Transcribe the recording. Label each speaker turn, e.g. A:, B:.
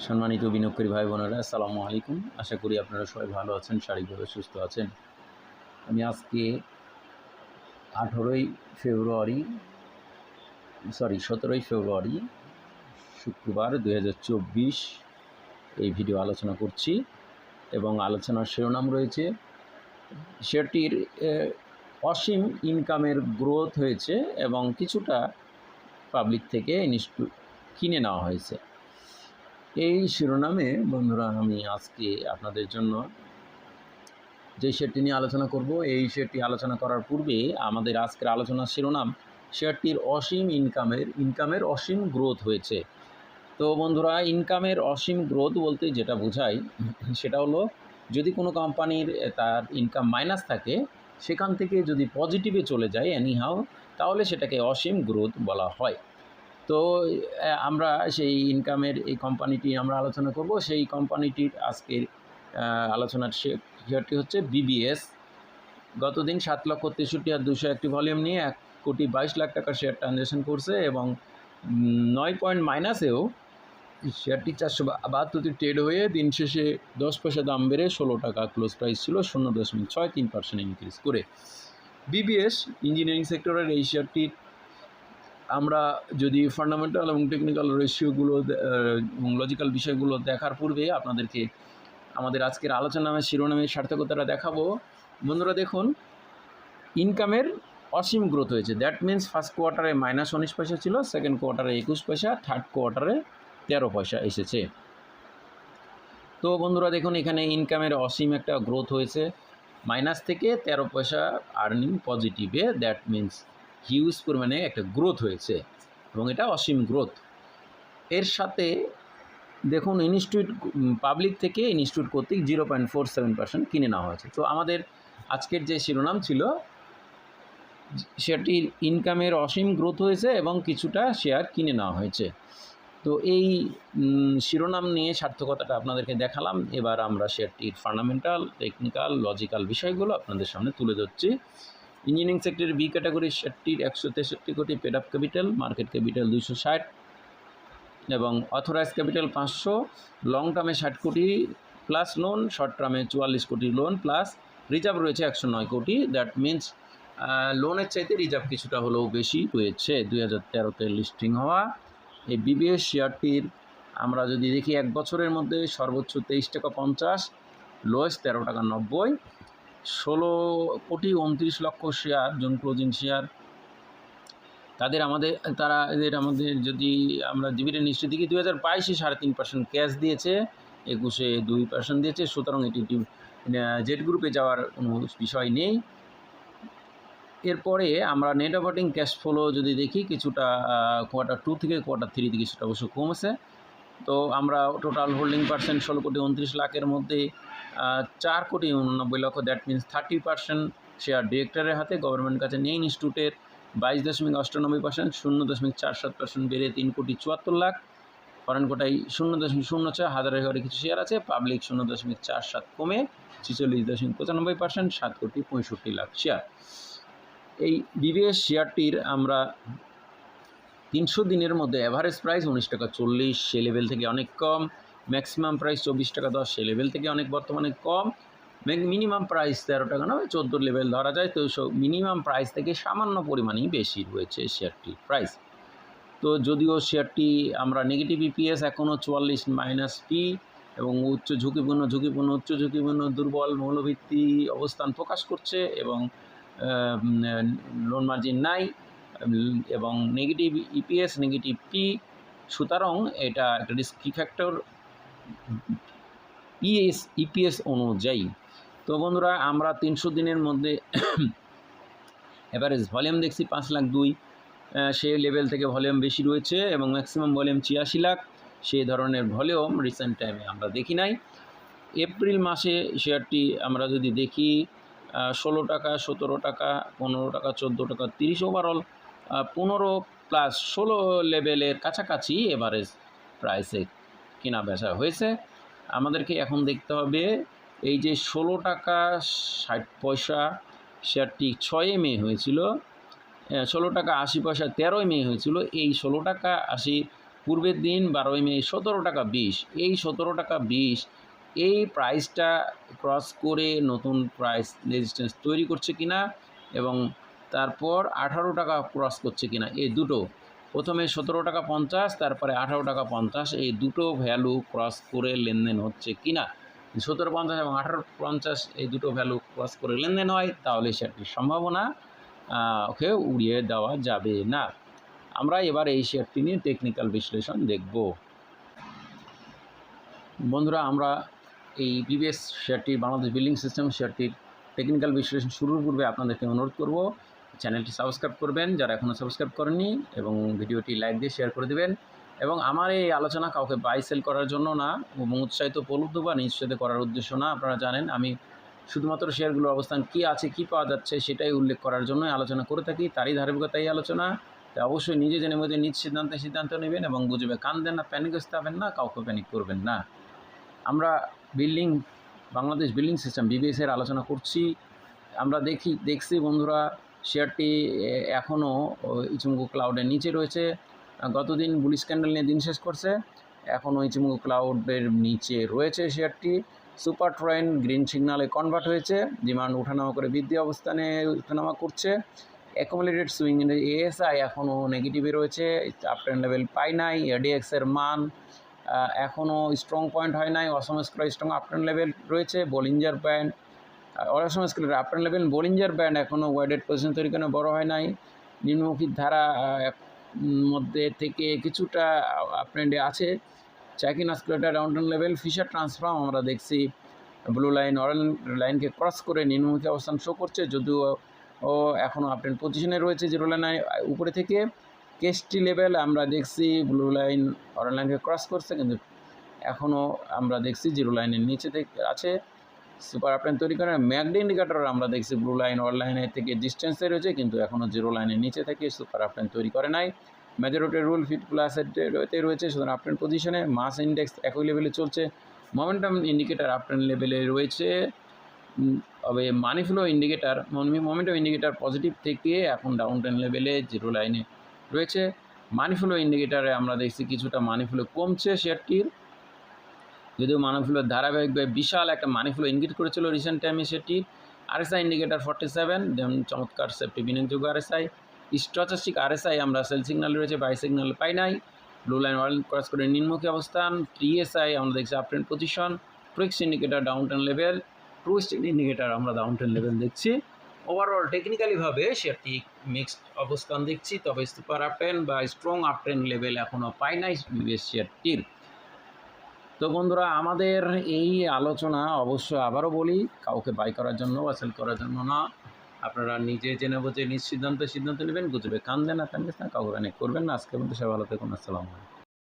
A: সম্মানিত বিনিয়োগকারী ভাই বোনেরা, আসসালামু আলাইকুম। আশা করি আপনারা সবাই ভালো আছেন, শারীরিকভাবে সুস্থ আছেন। আমি আজকে 17ই ফেব্রুয়ারি শুক্রবার 2024 এই ভিডিও আলোচনা করছি এবং আলোচনার শিরোনাম রয়েছে শেয়ারটির অসীম ইনকামের গ্রোথ হয়েছে এবং কিছুটা পাবলিক থেকে কিনে নেওয়া হয়েছে। এই শিরোনামে বন্ধুরা আমি আজকে আপনাদের জন্য যে শেয়ারটি নিয়ে আলোচনা করব, এই শেয়ারটি আলোচনা করার পূর্বে আমাদের আজকের আলোচনার শিরোনাম শেয়ারটির অসীম ইনকামের অসীম গ্রোথ হয়েছে। তো বন্ধুরা, ইনকামের অসীম গ্রোথ বলতে যেটা বোঝায় সেটা হলো যদি কোনো কোম্পানির তার ইনকাম মাইনাস থাকে, সেখান থেকে যদি পজিটিভে চলে যায় এনিহাও, তাহলে সেটাকে অসীম গ্রোথ বলা হয়। তো আমরা সেই ইনকামের এই কোম্পানিটি আমরা আলোচনা করব। সেই কোম্পানিটির আজকের আলোচনার শেয়ারটি হচ্ছে বিবিএস। গতদিন 7,63,201 ভলিউম নিয়ে 1,22,00,000 টাকার শেয়ার ট্রানজ্যাকশন করছে এবং 9 পয়েন্ট মাইনাসেও শেয়ারটি 472 ট্রেড হয়ে দিন শেষে 10 পয়সা দাম বেড়ে 16 টাকা ক্লোজ প্রাইস ছিল, 0.63% ইনক্রিজ করে। বিবিএস ইঞ্জিনিয়ারিং সেক্টরের এই শেয়ারটির আমরা যদি ফান্ডামেন্টাল এবং টেকনিক্যাল রেশিওগুলো এবং লজিক্যাল বিষয়গুলো দেখার পূর্বে আপনাদেরকে আমাদের আজকের আলোচনার শিরোনামের সার্থকতাটা দেখাবো। বন্ধুরা দেখুন, ইনকামের অসীম গ্রোথ হয়েছে। দ্যাট মিন্স ফার্স্ট কোয়ার্টারে -19 পয়সা ছিল, সেকেন্ড কোয়ার্টারে 21 পয়সা, থার্ড কোয়ার্টারে 13 পয়সা এসেছে। তো বন্ধুরা দেখুন, এখানে ইনকামের অসীম একটা গ্রোথ হয়েছে, মাইনাস থেকে 13 পয়সা আর্নিং পজিটিভে। দ্যাট মিন্স হিউজ পরিমাণে একটা গ্রোথ হয়েছে এবং এটা অসীম গ্রোথ। এর সাথে দেখুন, পাবলিক থেকে ইনস্টিটিউট কর্তৃক 0.47% কিনে নেওয়া হয়েছে। তো আমাদের আজকের যে শিরোনাম ছিল, শেয়ারটির ইনকামের অসীম গ্রোথ হয়েছে এবং কিছুটা শেয়ার কিনে নেওয়া হয়েছে। তো এই শিরোনাম নিয়ে সার্থকতাটা আপনাদেরকে দেখালাম। এবার আমরা শেয়ারটির ফান্ডামেন্টাল, টেকনিক্যাল, লজিক্যাল বিষয়গুলো আপনাদের সামনে তুলে ধরছি। ইঞ্জিনিয়ারিং সেক্টরের বি ক্যাটাগরির শেয়ারটির 163 কোটি paid up capital, market capital 260 এবং অথরাইজ ক্যাপিটাল 500, লং টার্মে 60 কোটি প্লাস লোন, শর্ট টার্মে 44 কোটি লোন প্লাস রিজার্ভ রয়েছে 109 কোটি। দ্যাট মিন্স লোনের চাইতে রিজার্ভ কিছুটা হলেও বেশি রয়েছে। 2013-তে লিস্টিং হওয়া এই বিবিএস শেয়ারটির আমরা যদি দেখি, এক বছরের মধ্যে সর্বোচ্চ 23 টাকা 50, লোয়েস্ট 13 টাকা 90, 16 কোটি 29 লক্ষ শেয়ার, জোন ক্লোজিং শেয়ার। আমাদের যদি আমরা ডিভিডেন্ড হিস্ট্রি দেখি, 2022-এ 3.5% ক্যাশ দিয়েছে, 21-এ 2% দিয়েছে। সুতরাং এটি জেড গ্রুপে যাওয়ার কোনো বিষয় নেই। এরপরে আমরা নেট অপারেটিং ক্যাশ ফ্লো যদি দেখি, কিছুটা Q2 থেকে Q3 থেকে কিছুটা অবশ্য কমেছে। তো আমরা টোটাল হোল্ডিং পার্সেন্ট 16 কোটি 29 লাখের মধ্যে 4 কোটি 89 লক্ষ, দ্যাট মিন্স 30% শেয়ার ডিরেক্টরের হাতে, গভর্নমেন্ট কাছে নেই। ইনস্টিটিউটের 22.98%, 0.47% বেড়ে 3 কোটি 74 লাখ। ফরেন কোটায় 0.06, হাজারের ঘরে কিছু শেয়ার আছে। পাবলিক 0.47 কমে 46.95%, 7 কোটি 65 লাখ শেয়ার। এই বিবিএস শেয়ারটির আমরা 300 দিনের মধ্যে অ্যাভারেজ প্রাইস 19 টাকা 40, সে লেভেল থেকে অনেক কম। ম্যাক্সিমাম প্রাইস 24 টাকা 10, সে লেভেল থেকে অনেক বর্তমানে কম। মিনিমাম প্রাইস 13 টাকা 14 লেভেল ধরা যায়। তো মিনিমাম প্রাইস থেকে সামান্য পরিমাণেই বেশি রয়েছে শেয়ারটির প্রাইস। তো যদিও শেয়ারটি আমরা নেগেটিভ ইপিএস এখনও 44 মাইনাস পি এবং উচ্চ ঝুঁকিপূর্ণ দুর্বল মৌলভিত্তি অবস্থান প্রকাশ করছে এবং লোন মার্জিন নাই এবং নেগেটিভ ইপিএস, নেগেটিভ পি। সুতরাং এটা একটা রিস্কি ফ্যাক্টর ইপিএস অনুযায়ী। তো বন্ধুরা, আমরা 300 দিনের মধ্যে অ্যাভারেজ ভলিউম দেখছি 5,02,000, সে লেভেল থেকে ভলিউম বেশি রয়েছে এবং ম্যাক্সিমাম ভলিউম 86 লাখ। সেই ধরনের ভলিউম রিসেন্ট টাইমে আমরা দেখি নাই। এপ্রিল মাসে শেয়ারটি আমরা যদি দেখি, 16 টাকা 17 টাকা 15 টাকা 14 টাকা 30, ওভারঅল 15 প্লাস 16 লেভেলের কাছাকাছি এভারেজ প্রাইসে কেনা বেচা হয়েছে। আমাদেরকে এখন দেখতে হবে, এই যে 16 টাকা 60 পয়সা শেয়ারটি 6 মে হয়েছিল, 16 টাকা 80 পয়সা 13 মে হয়েছিল। এই 16 টাকা 80 পূর্বের দিন 12ই মে 17 টাকা 20, এই 17 টাকা 20 এই প্রাইসটা ক্রস করে নতুন প্রাইস রেজিস্ট্যান্স তৈরি করছে কিনা এবং তারপর 18 টাকা ক্রস করছে কিনা, এই দুটো, প্রথমে 17 টাকা 50, তারপরে 18 টাকা 50, এই দুটো ভ্যালু ক্রস করে লেনদেন হচ্ছে কিনা। 17.50 এবং 18.50 এই দুটো ভ্যালু ক্রস করে লেনদেন হয়, তাহলে শেয়ারটির সম্ভাবনা ওকে উড়িয়ে দেওয়া যাবে না। আমরা এবার এই শেয়ারটি নিয়ে টেকনিক্যাল বিশ্লেষণ দেখব। বন্ধুরা, আমরা এই প্রিভিয়াস শেয়ারটি বাংলাদেশ বিল্ডিং সিস্টেম শেয়ারটির টেকনিক্যাল বিশ্লেষণ শুরুর পূর্বে আপনাদেরকে অনুরোধ করব চ্যানেলটি সাবস্ক্রাইব করবেন যারা এখনও সাবস্ক্রাইব করেননি, এবং ভিডিওটি লাইক দিয়ে শেয়ার করে দেবেন। এবং আমার এই আলোচনা কাউকে বাই সেল করার জন্য না, এবং উৎসাহিত প্রলুব্ধ বা নিশ্চিত করার উদ্দেশ্য না। আপনারা জানেন আমি শুধুমাত্র শেয়ারগুলোর অবস্থান কী আছে, কী পাওয়া যাচ্ছে সেটাই উল্লেখ করার জন্যই আলোচনা করে থাকি, তারই ধারাবাহিকতা এই আলোচনা। তাই অবশ্যই নিজে জেনে বুঝে নিজ সিদ্ধান্ত নেবেন এবং বুঝবে, কাঁদবেন না, প্যানিক হবেন না, কাউকে প্যানিক করবেন না। আমরা বাংলাদেশ বিল্ডিং সিস্টেম বিবিএসের আলোচনা করছি। আমরা দেখছি বন্ধুরা, শেয়ারটি এখনও ইচিমোকু ক্লাউডের নিচে রয়েছে। গতদিন বুলিশ ক্যান্ডেল নিয়ে দিন শেষ করছে, এখনও ইচিমোকু ক্লাউডের নিচে রয়েছে শেয়ারটি। সুপার ট্রেন্ড গ্রিন সিগনালে কনভার্ট হয়েছে, ডিমান্ড ওঠানামা করে বৃদ্ধি অবস্থানে ওঠানামা করছে। অ্যাকুমুলেটেড সুইং এএসআই এখনও নেগেটিভে রয়েছে, আপ ট্রেন্ড লেভেল পাই নাই। এডিএক্সের মান এখনও স্ট্রং পয়েন্ট হয় নাই, অসম স্কেলের স্ট্রং আপ ট্রেন্ড লেভেল রয়েছে। বলিঞ্জার ব্যান্ড, অসম স্কেলের up trend level, Bollinger band এখনও ওয়াইডেড পজিশন তৈরি করে বড় হয় নাই। নিম্নমুখী ধারা মধ্যে থেকে কিছুটা আপ ট্রেন্ডে আছে। Chaikin oscillator down trend level, Fisher transform আমরা দেখছি ব্লু লাইন অরেঞ্জ লাইনকে ক্রস করে নিম্নমুখী অবস্থান শো করছে, যদিও এখনও আপ ট্রেন্ড পজিশনে রয়েছে জিরো লাইন উপরে থেকে। কেএসটি লেভেল আমরা দেখছি ব্লু লাইন অরেঞ্জ লাইনকে ক্রস করছে, কিন্তু এখনও আমরা দেখছি জিরো লাইনের নিচে থেকে আছে। সুপার আপ ট্রেন্ড তৈরি করে ম্যাকডি ইন্ডিকেটর আমরা দেখছি ব্লু লাইন অরেঞ্জ লাইনের থেকে ডিস্টেন্সে রয়েছে, কিন্তু এখনও জিরো লাইনের নিচে থেকে সুপার আপ ট্রেন্ড তৈরি করে নাই। মেজরিটি রুল ফিট প্লাসেতে রয়েছে, সুতরাং আপ ট্রেন্ড পজিশনে। মাস ইন্ডেক্স একই লেভেলে চলছে। মোমেন্টাম ইন্ডিকেটার আপ ট্রেন্ড লেভেলে রয়েছে, তবে মানি flow indicator momentum indicator positive থেকে এখন ডাউন ট্রেন্ড লেভেলে জিরো লাইনে রয়েছে। মানি ফ্লো ইন্ডিকেটারে আমরা দেখছি কিছুটা মানি ফ্লো কমছে শেয়ারটির, যদিও মানি ফ্লোর ধারাবাহিকভাবে বিশাল একটা মানি ফ্লো ইঙ্গিত করেছিল রিসেন্ট টাইমে সেটির। আরএসআই ইন্ডিকেটার 47, যেমন চমৎকার সেফটি বিনিয়োগযোগ্য আরএসআই। স্ট্যাটিস্টিক আরএসআই আমরা সেল সিগন্যাল রয়েছে, বাই সিগন্যাল পাই নাই। ব্লু লাইন অরেঞ্জ ক্রস করে নিম্নমুখী অবস্থান। টিএসআই আমরা দেখছি up trend position. Tweaks indicator down trend level, twist indicator আমরা ডাউন ট্রেন্ড লেভেল দেখছি। ওভারঅল টেকনিক্যালিভাবে শেয়ারটি মিক্সড অবস্থান দেখছি, তবে সুপার আপ ট্রেন্ড বা স্ট্রং আপ ট্রেন্ড লেভেল এখনও পাই নাই বিবিএস শেয়ারটির। তো বন্ধুরা, আমাদের এই আলোচনা অবশ্য আবারও বলি, কাউকে বাই করার জন্য বা সেল করার জন্য না। আপনারা নিজে জেনে বুঝে নিজ সিদ্ধান্ত নেবেন, বুঝবে, কান দেন না, কাউকে করবেন না। আজকে পর্যন্ত সবাই ভালো থাকুন। আসসালামু আলাইকুম।